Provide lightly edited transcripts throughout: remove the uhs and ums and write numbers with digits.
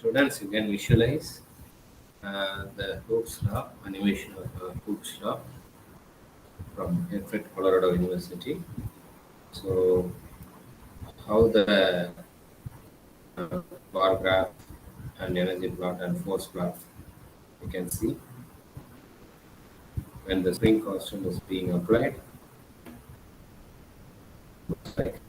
Students, you can visualize the Hooke's law, animation of Hooke's law from Effect, Colorado University. So, how the bar graph and energy plot and force plot you can see when the spring constant is being applied. Looks like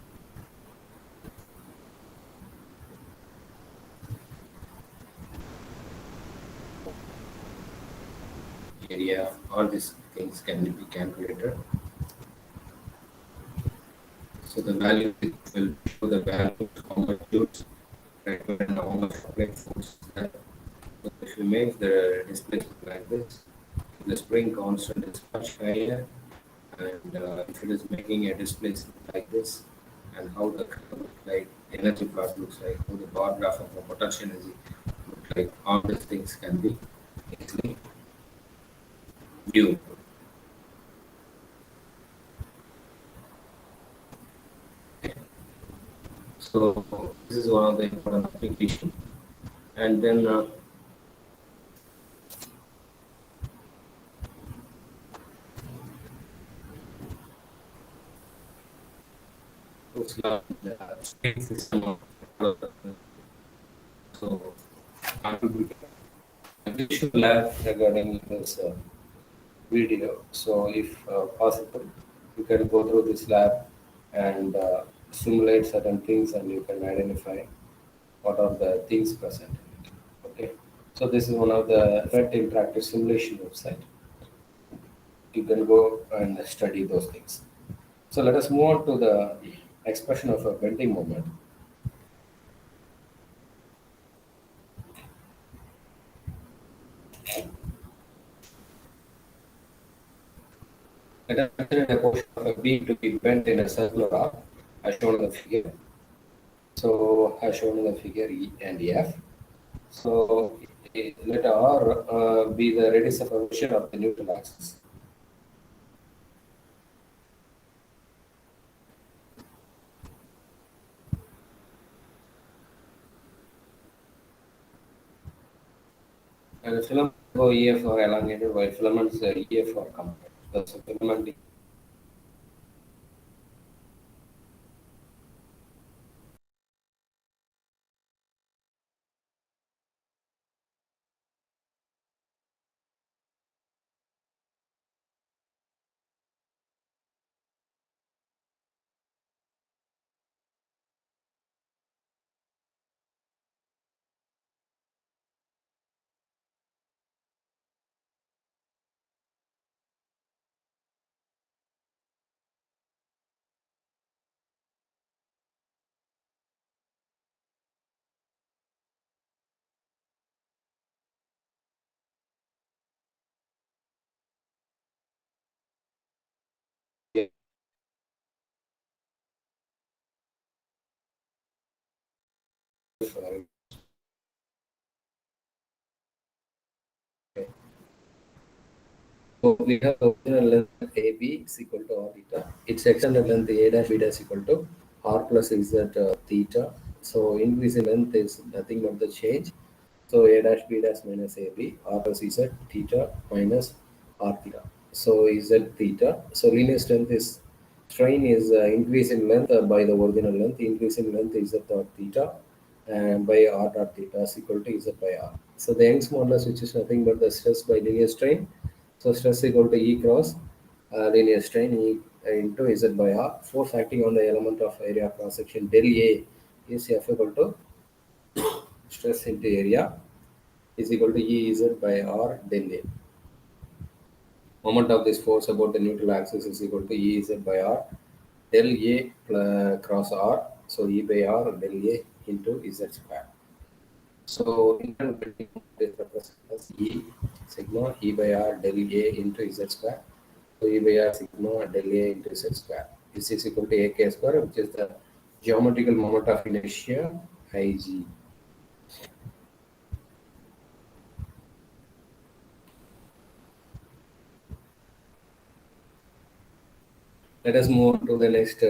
area, all these things can be calculated. So the value will show the value how much joules right and how much applied force is there. So if you make the displacement like this, the spring constant is much higher, and if it is making a displacement like this, and how the curve looks like, energy plot looks like, how the bar graph of the potential energy looks like, all these things can be easily viewed. So this is one of the important application, and then looks like the state system of so I will be a visual lab regarding this video. So if possible, you can go through this lab and simulate certain things, and you can identify what are the things present in it. Okay. So this is one of the Red Interactive Simulation website. You can go and study those things. So let us move on to the expression of a bending moment. Let us consider a portion of a beam to be bent in a circular arc, as shown in the figure. So, as shown in the figure E and F. So, let R be the radius of rotation of the neutral axis. And the filament EF are elongated while filaments EF are compact. Thus, a filament EF. So we have the original length AB is equal to R theta. Its extended length A dash B dash equal to R plus Z theta. So increase in length is nothing but the change. So A dash B dash minus AB R plus Z theta minus R theta. So Z theta. So linear strength is strain is increase in length by the original length. Increase in length is Z dot theta and by R dot theta is equal to Z by R. So the Young's modulus, which is nothing but the stress by linear strain. So stress equal to E cross linear strain E into Z by R. Force acting on the element of area cross section del A is F equal to stress into area is equal to E Z by R del A. Moment of this force about the neutral axis is equal to E Z by R del A cross R. So E by R del A into Z square. So internal bending moment is represented as E sigma E by R del A into Z square. So E by R sigma del A into Z square. This is equal to AK square, which is the geometrical moment of inertia Ig. Let us move on to the next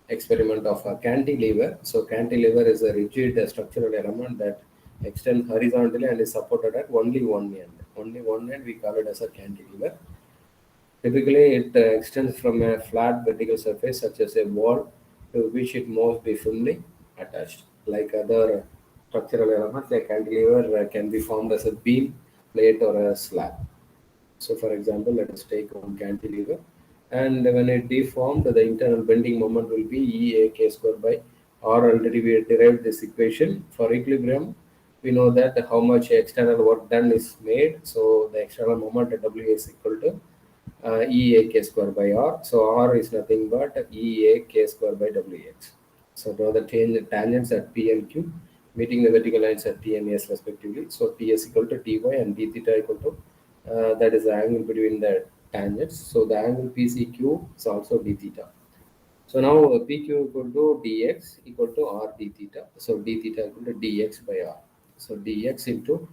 experiment of a cantilever. So cantilever is a rigid structural element that extends horizontally and is supported at only one end. Only one end we call it as a cantilever. Typically, it extends from a flat vertical surface such as a wall to which it must be firmly attached. Like other structural elements, a cantilever can be formed as a beam, plate, or a slab. So, for example, let us take one cantilever, and when it deformed, the internal bending moment will be EA k square by R. Already we derived this equation for equilibrium. We know that how much external work done is made. So the external moment at W is equal to EA k square by R. So R is nothing but EA k square by WX. So draw the tangents at P and Q, meeting the vertical lines at T and S respectively. So TS equal to Ty and d theta equal to that is the angle between the tangents. So the angle PCQ is also d theta. So now PQ equal to dx equal to r d theta. So d theta equal to dx by r. So dx into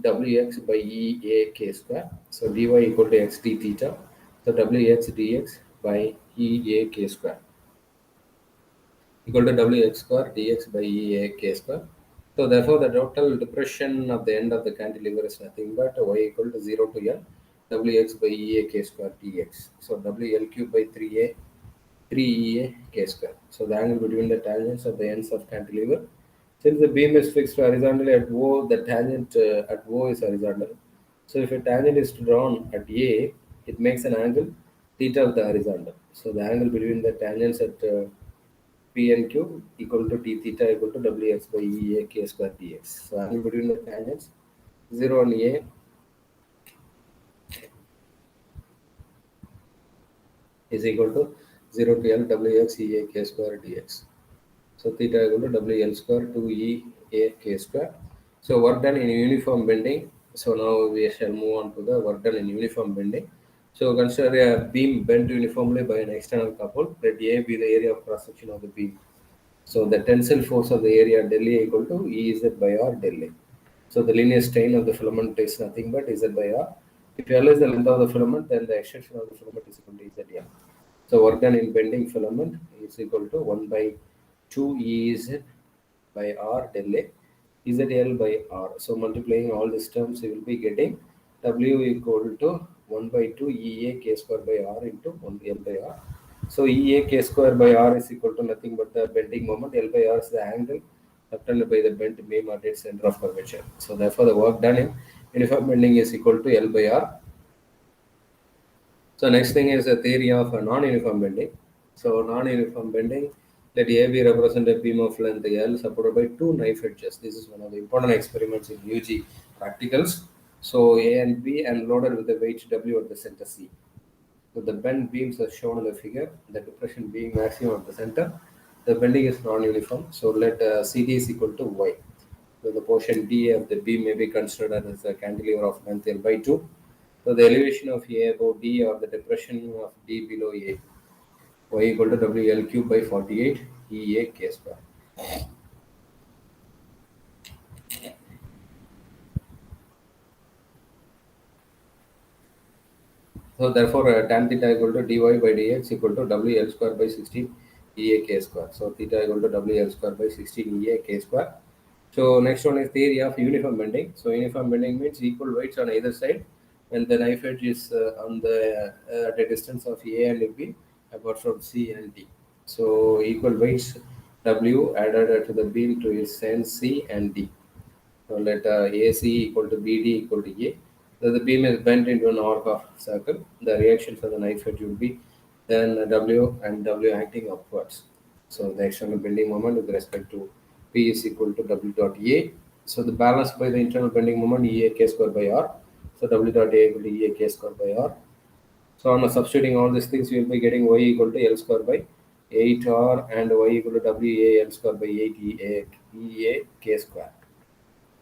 wx by ea k square. So dy equal to x d theta. So wx dx by ea k square equal to wx square dx by ea k square. So therefore, the total depression of the end of the cantilever is nothing but y equal to 0 to L wx by ea k square dx. So WL cube by 3ea k square. So the angle between the tangents of the ends of cantilever. Since the beam is fixed horizontally at O, the tangent at O is horizontal. So if a tangent is drawn at A, it makes an angle theta of the horizontal. So the angle between the tangents at P and Q equal to d theta equal to wx by ea k square dx. So angle between the tangents 0 and A is equal to 0 to L wx ea k square dx. So theta equal to WL square 2E A K square. So work done in uniform bending. So now we shall move on to the work done in uniform bending. So consider a beam bent uniformly by an external couple. Let A be the area of cross section of the beam. So the tensile force of the area del A equal to E Z by R del A. So the linear strain of the filament is nothing but Z by R. If L is the length of the filament, then the extension of the filament is equal to ZL. So work done in bending filament is equal to 1 by 2 Ez by R del A, ZL by R. So multiplying all these terms, you will be getting W equal to 1 by 2 EA k square by R into 1 L by R. So EA k square by R is equal to nothing but the bending moment. L by R is the angle obtained by the bent beam at its center of curvature. So therefore, the work done in uniform bending is equal to L by R. So next thing is the theory of non-uniform bending. So non-uniform bending, let A be represent a beam of length L supported by two knife edges. This is one of the important experiments in UG practicals. So A and B and loaded with the weight W at the center C. So the bent beams are shown in the figure, the depression being maximum at the center. The bending is non-uniform. So let CD is equal to Y. So the portion D of the beam may be considered as a cantilever of length L by 2. So the elevation of A above D or the depression of D below A, Y equal to WL cube by 48 EA K square. So therefore, tan theta equal to dy by dx equal to WL square by 16 EA K square. So theta equal to WL square by 16 EA K square. So next one is theory of uniform bending. So uniform bending means equal weights on either side when the knife edge is on the at a distance of A and B apart from C and D. So equal weights W added to the beam to its ends C and D. So let AC equal to BD equal to A. So the beam is bent into an arc of circle. The reaction for the knife edge will be then W and W acting upwards. So the external bending moment with respect to P is equal to W dot A. So the balance by the internal bending moment EA K square by R. So W dot A equal to EA K square by R. So on substituting all these things, we will be getting Y equal to L square by 8R and Y equal to WA L square by 8 EA K square.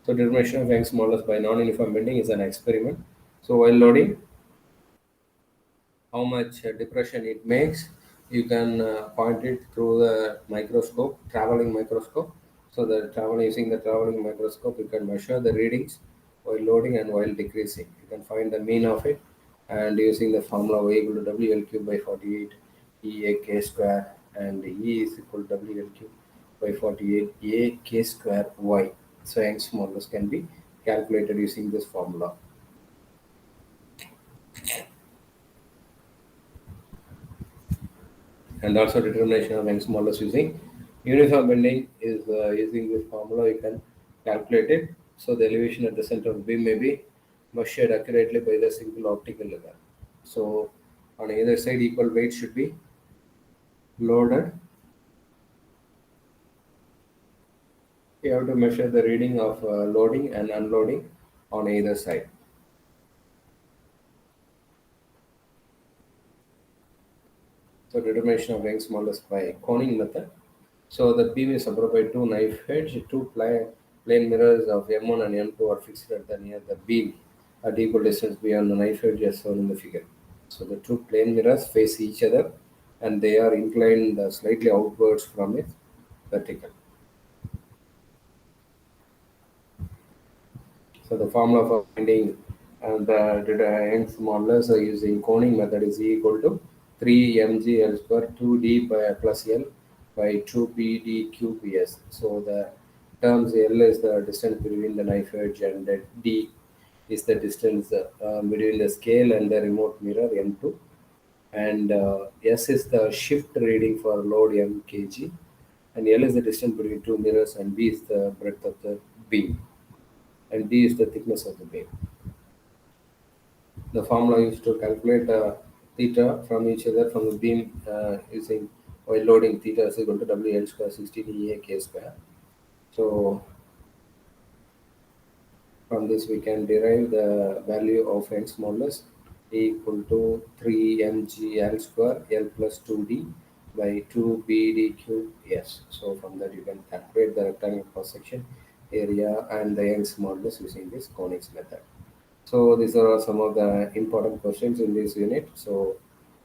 So determination of Young's modulus by non-uniform bending is an experiment. So while loading, how much depression it makes, you can point it through the microscope, traveling microscope. So the travel using the traveling microscope, you can measure the readings while loading and while decreasing. You can find the mean of it, and using the formula y equal to WL cube by 48 EA K square and E is equal to WLQ by 48 A K square Y. So Young's modulus can be calculated using this formula. And also determination of Young's modulus using uniform bending is using this formula you can calculate it. So the elevation at the center of the beam may be measured accurately by the single optical level. So on either side equal weight should be loaded. You have to measure the reading of loading and unloading on either side. So determination of Young's modulus by coning method. So the beam is supported by two knife edge, two plane mirrors of M1 and M2 are fixed at the near the beam at equal distance beyond the knife edge as shown in the figure. So the two plane mirrors face each other and they are inclined slightly outwards from its vertical. So the formula for finding the Young's modulus using coning method is equal to 3 mg L square 2d by plus L by 2 PD QPS. So the terms L is the distance between the knife edge and the D is the distance between the scale and the remote mirror M2, and S is the shift reading for load M kg, and L is the distance between two mirrors, and B is the breadth of the beam, and D is the thickness of the beam. The formula used to calculate theta from each other from the beam using while loading theta is equal to WL square 16 EA K square. So from this we can derive the value of Young's modulus equal to 3 mg L square L plus 2D by 2 BD cube S. So from that you can calculate the rectangle cross section area and the Young's modulus using this conics method. So these are some of the important questions in this unit. So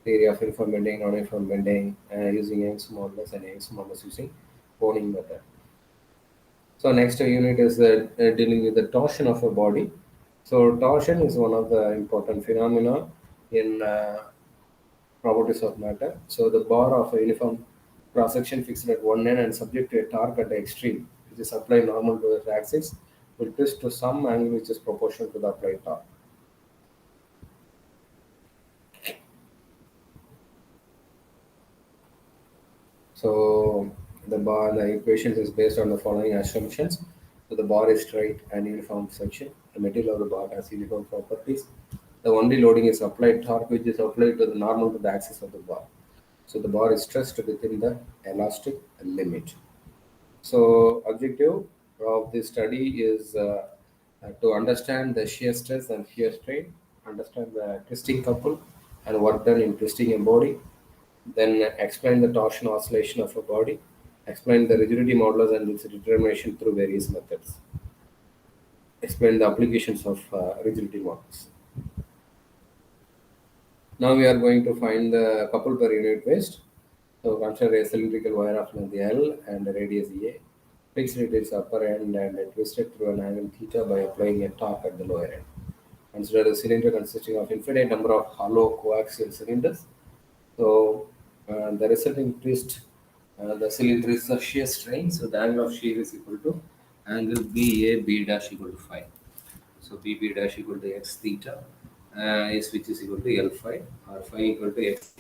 theory of uniform bending, non-uniform bending, using Young's modulus and Young's modulus using coning method. So next unit is dealing with the torsion of a body. So torsion is one of the important phenomena in properties of matter. So the bar of a uniform cross section fixed at one end and subject to a torque at the extreme, which is applied normal to the axis, will twist to some angle which is proportional to the applied torque. So the equations is based on the following assumptions. So the bar is straight and uniform section. The material of the bar has uniform properties. The only loading is applied torque, which is applied to the normal to the axis of the bar. So the bar is stressed within the elastic limit. So objective of this study is to understand the shear stress and shear strain, understand the twisting couple and work done in twisting a body, then explain the torsion oscillation of a body, explain the rigidity modulus and its determination through various methods, explain the applications of rigidity modulus. Now we are going to find the couple per unit waist. So consider a cylindrical wire of length L and radius A. Fixed at its upper end and twisted through an angle theta by applying a torque at the lower end. Consider a cylinder consisting of infinite number of hollow coaxial cylinders. So the resulting twist, the cylinder is a shear strain. So the angle of shear is equal to angle BA dash equal to phi. So BB dash equal to x theta, S which is equal to L phi, or phi equal to x.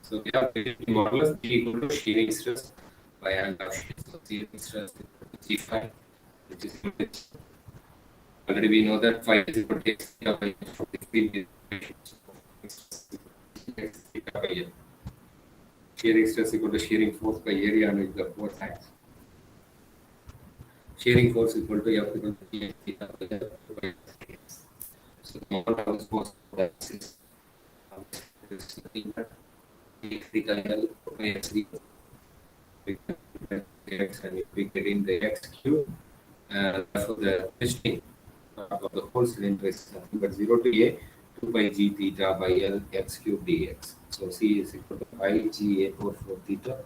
So we have modulus B equal to shearing stress by angle of shear. So shearing stress is equal to G phi, which is equal to, already we know that phi is equal to x theta by x theta by L. Shearing stress equal to shearing force by area under the force acts. Shearing force equal to F equal to P theta by L by x. So the moment of this force that is theta L by x equal x, and we get in the x cube, therefore the twisting of the whole cylinder is nothing but 0 to A 2 by g theta by L x cube dx. So C is equal to pi g A 4 theta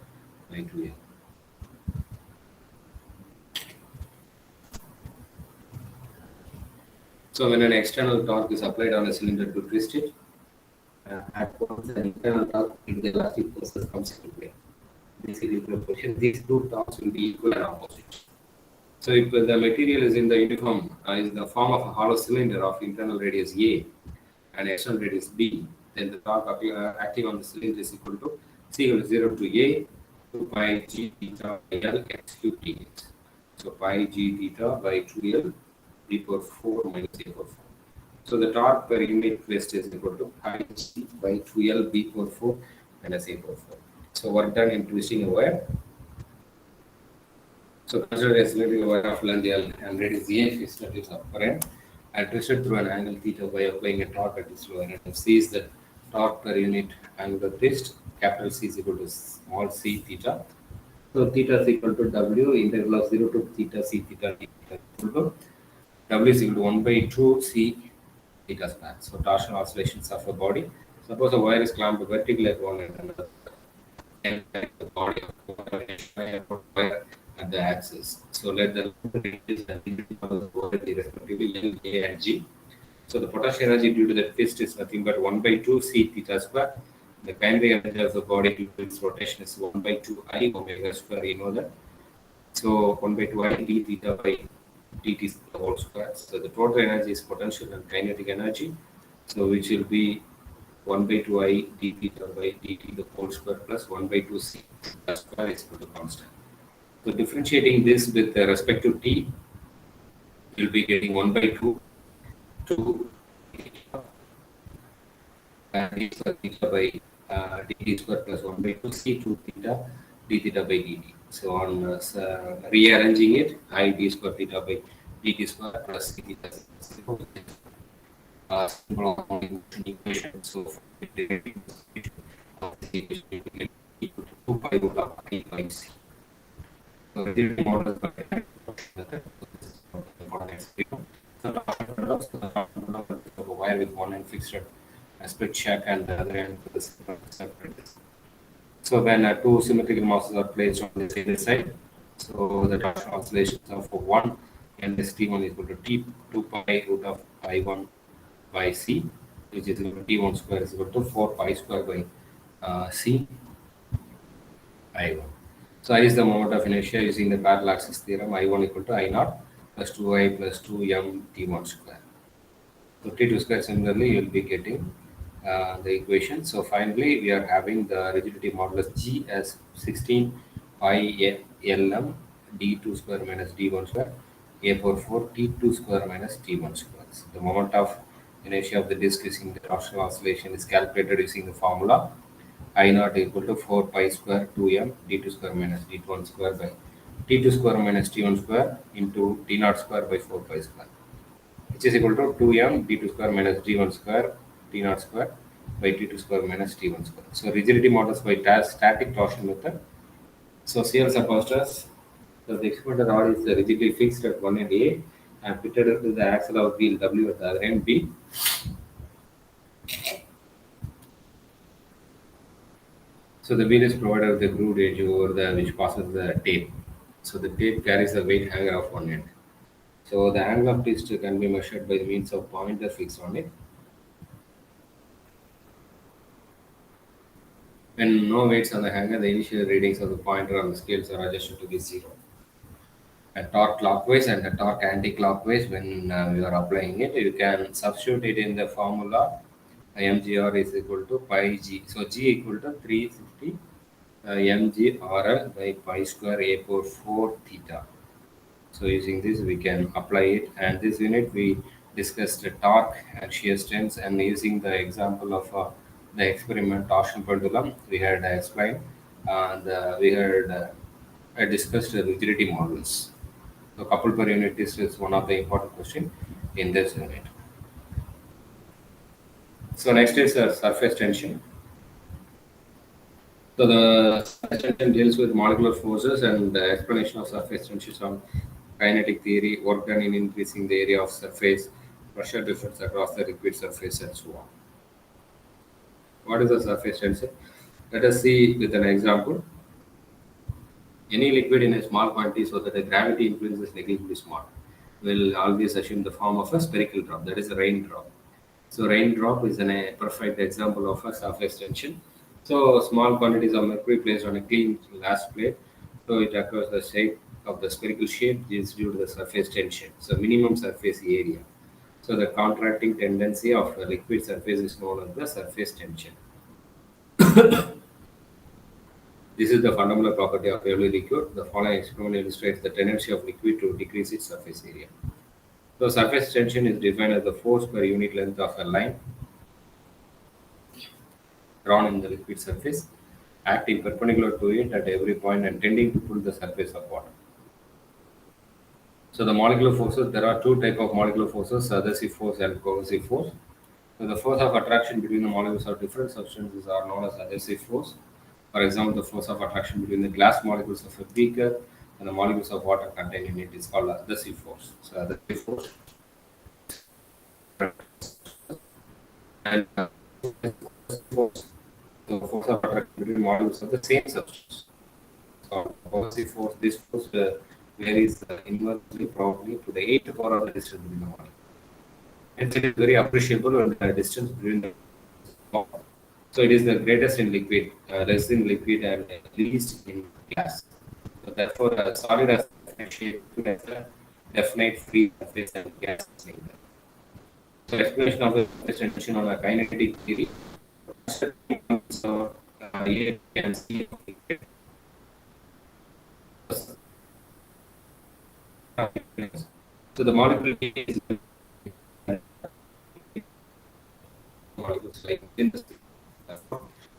by 2L. So when an external torque is applied on a cylinder to twist it, at once the internal torque into the elastic forces comes into play. this equilibrium position, these two torques will be equal and opposite. So if the material is in the uniform, is the form of a hollow cylinder of internal radius A and external radius B, then the torque acting on the cylinder is equal to C equal to 0 to A 2 pi g theta by L x cube dx. So pi g theta by 2L d power 4 minus a power 4. So the torque per unit twist is equal to pi g by 2L b power 4 minus a power 4. So work done in twisting a wire. So consider a cylindrical wire of length L and radius A fixed at its upper end and twisted through an angle theta by applying a torque at its lower end. And C is the torque per unit angular twist. Capital C is equal to small c theta. So theta is equal to W integral of 0 to theta c theta d equal to W is equal to 1 by 2 c theta square. So torsional oscillations of a body. Suppose a wire is clamped vertically at one end and another end at the body of the wire at the axis. So let the radius and rigidity of the wire be respectively L, A, and G. So the potential energy due to the twist is nothing but 1 by 2 c theta square. The kinetic energy of the body due to its rotation is 1 by 2 I omega square. You know that. So 1 by 2 I d theta by dt whole square. So the total energy is potential and kinetic energy. So which will be 1 by 2 I d theta by dt the whole square plus 1 by 2 c square is equal to constant. So differentiating this with respect to t, you'll be getting 1 by 2 d square theta by dt square plus 1 by 2 c 2 theta d theta by dt. So on rearranging it, I d square theta by dt square plus c theta simple equation. So equal to 2 pi root of I by c. So the model is a wire with one end fixed at a split shack and the other end with a separate. So when two symmetrical masses are placed on the either side, so the torsional oscillations of 1 and T1 is equal to T2 pi root of I1 by C, which is equal to T1 square is equal to 4 pi square by C I1. So I is the moment of inertia using the parallel axis theorem. I1 equal to I0 plus 2I plus 2m T1 square. So T2 square similarly you will be getting the equation. So finally we are having the rigidity modulus G as 16 pi Lm d2 square minus d1 square a power 4 t2 square minus t1 square. So the moment of inertia of the disk using the torsional oscillation is calculated using the formula I0 equal to 4 pi square 2m d2 square minus d1 square by t2 square minus t1 square into t0 square by 4 pi square, which is equal to 2m d2 square minus d1 square t0 square by t2 square minus t1 square. So rigidity models by static torsion method. So CL suppositors, so the experimental rod is rigidly fixed at one end A and fitted to the axle of wheel W at the other end B. So the wheel is provided with a grooved edge over the which passes the tape. So the tape carries the weight hanger of one end. So the angle of twist can be measured by the means of pointer fixed on it. When no weights on the hanger, the initial readings of the pointer on the scales are adjusted to be 0. A torque clockwise and a torque anti-clockwise when you are applying it, you can substitute it in the formula mgr is equal to pi g. So g equal to 350 mgrl by pi square a power 4 theta. So using this we can apply it, and this unit we discussed the torque and shear strengths, and using the example of the experiment torsion pendulum we had explained and we had discussed the rigidity models. So couple per unit is one of the important question in this unit. So next is surface tension. So the surface tension deals with molecular forces and the explanation of surface tension from kinetic theory, work done in increasing the area of surface, pressure difference across the liquid surface, and so on. What is the surface tension? Let us see with an example. Any liquid in a small quantity so that the gravity influence is negligibly small. We'll always assume the form of a spherical drop, that is a raindrop. So raindrop is a perfect example of a surface tension. So small quantities of mercury placed on a clean glass plate, so it acquires the shape of the spherical shape is due to the surface tension. So minimum surface area. So the contracting tendency of a liquid surface is known as the surface tension. This is the fundamental property of every liquid. The following experiment illustrates the tendency of liquid to decrease its surface area. So surface tension is defined as the force per unit length of a line drawn in the liquid surface, acting perpendicular to it at every point and tending to pull the surface of water. So the molecular forces, there are two type of molecular forces, adhesive force and cohesive force. So the force of attraction between the molecules of different substances are known as adhesive force. For example, the force of attraction between the glass molecules of a beaker and the molecules of water contained in it is called adhesive force. So adhesive force and force, the force of attraction between molecules of the same substance. So cohesive force, this force varies inversely probably to the 8th power of the distance between the molecules. Hence, it is very appreciable when the distance between the small. So it is the greatest in liquid, less in liquid, and least in gas. So therefore, a solid has a shape to has a definite free surface and gas is like that. So explanation of the surface tension on a kinetic theory. So here you can see liquid. So the molecule is molecules like in the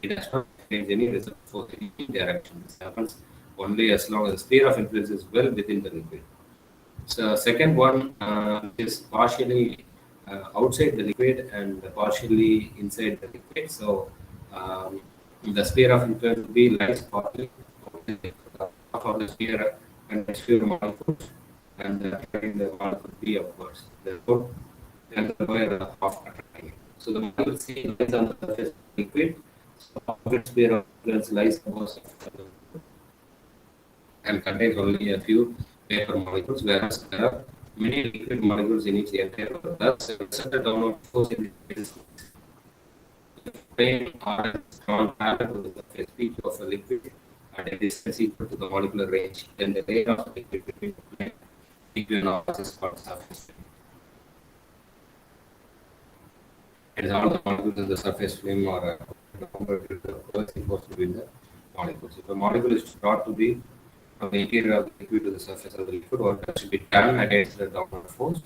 it does not change any result force in any direction. This happens only as long as the sphere of influence is well within the liquid. So second one is partially outside the liquid and partially inside the liquid. So the sphere of influence will be lies partly outside the half of the sphere and the sphere molecules and attracting the molecule B upwards. Therefore, then the lower half attracting it. So the molecule C lies on the surface of the liquid. So outer sphere of influence lies above and contains only a few paper molecules, whereas there are many liquid molecules in its entire order. Thus, such a downward force in the is plane or on parallel to the surface peak of a liquid at a distance equal to the molecular range, then the layer of liquid between the plane equinox is called surface. It is all the molecules in the surface flame or compared to the cohesive force between the molecules. If a molecule is brought to be from the interior of the liquid to the surface of the liquid, work has to be done against the downward force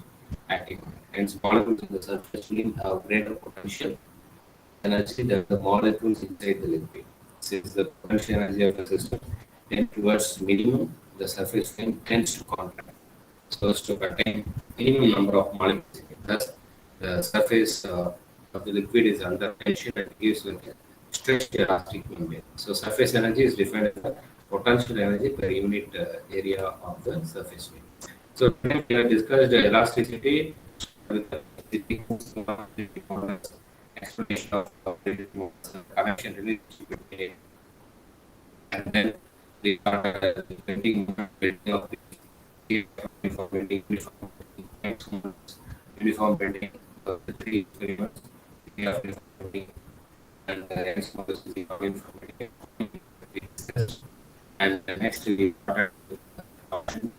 acting on it. Hence, molecules in the surface flame have greater potential energy than the molecules inside the liquid. Since the potential energy of the system tends towards minimum, the surface flame tends to contract so as to contain minimum number of molecules in it. Thus, the surface of the liquid is under tension and gives like a stretched elastic membrane. So, surface energy is defined as the potential energy per unit area of the surface flame. So, today we have discussed elasticity with the explanation of the connection relationship between and then the bending of the uniform bending, uniform bending of the three experiments, uniform bending, and the next one is the uniform bending. And the next we started with option,